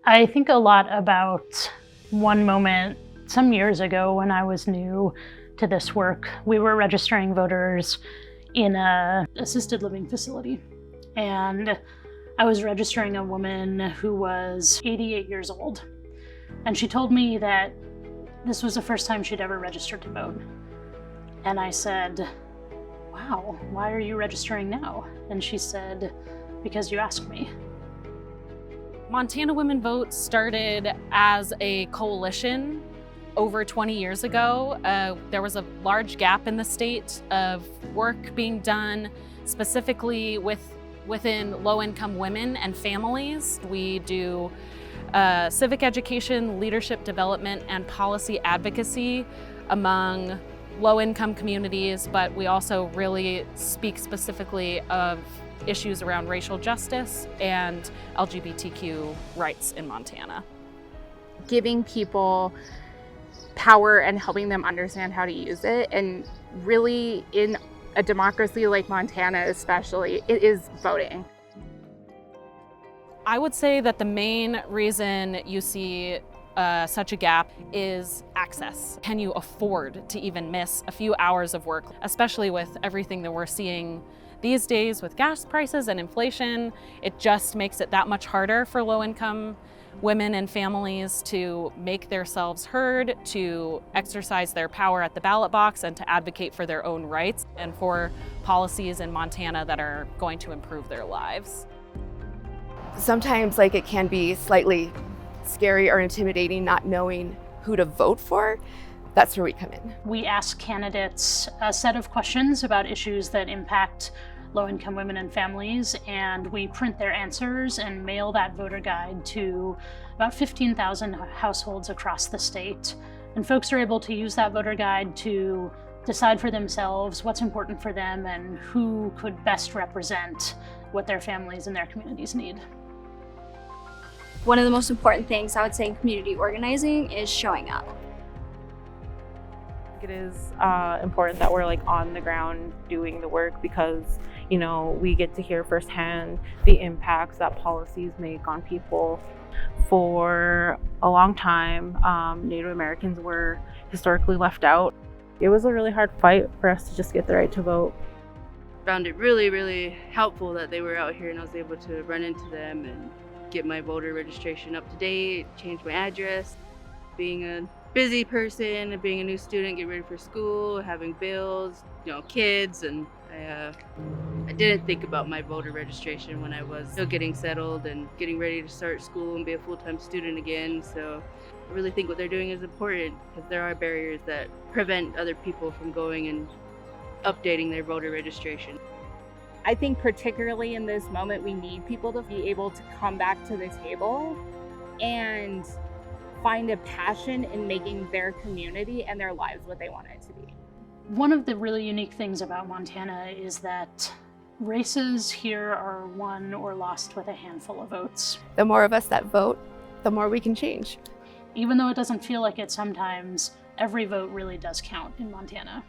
I think a lot about one moment some years ago when I was new to this work. We were registering voters in an assisted living facility, and I was registering a woman who was 88 years old. And she told me that this was the first time she'd ever registered to vote. And I said, "Wow, why are you registering now?" And she said, "Because you asked me." Montana Women Vote started as a coalition over 20 years ago. There was a large gap in the state of work being done specifically within low-income women and families. We do civic education, leadership development, and policy advocacy among low-income communities, but we also really speak specifically of issues around racial justice and LGBTQ rights in Montana. Giving people power and helping them understand how to use it, and really in a democracy like Montana especially, it is voting. I would say that the main reason you see such a gap is access. Can you afford to even miss a few hours of work, especially with everything that we're seeing these days with gas prices and inflation? It just makes it that much harder for low-income women and families to make themselves heard, to exercise their power at the ballot box, and to advocate for their own rights and for policies in Montana that are going to improve their lives. Sometimes it can be slightly scary or intimidating not knowing who to vote for. That's where we come in. We ask candidates a set of questions about issues that impact low-income women and families, and we print their answers and mail that voter guide to about 15,000 households across the state. And folks are able to use that voter guide to decide for themselves what's important for them and who could best represent what their families and their communities need. One of the most important things I would say in community organizing is showing up. It is important that we're on the ground doing the work because, we get to hear firsthand the impacts that policies make on people. For a long time, Native Americans were historically left out. It was a really hard fight for us to just get the right to vote. Found it really, really helpful that they were out here and I was able to run into them and get my voter registration up to date, change my address. Being a busy person and being a new student, get ready for school, having bills, kids, and I didn't think about my voter registration when I was still getting settled and getting ready to start school and be a full-time student again. So I really think what they're doing is important because there are barriers that prevent other people from going and updating their voter registration. I think particularly in this moment, we need people to be able to come back to the table and find a passion in making their community and their lives what they want it to be. One of the really unique things about Montana is that races here are won or lost with a handful of votes. The more of us that vote, the more we can change. Even though it doesn't feel like it sometimes, every vote really does count in Montana.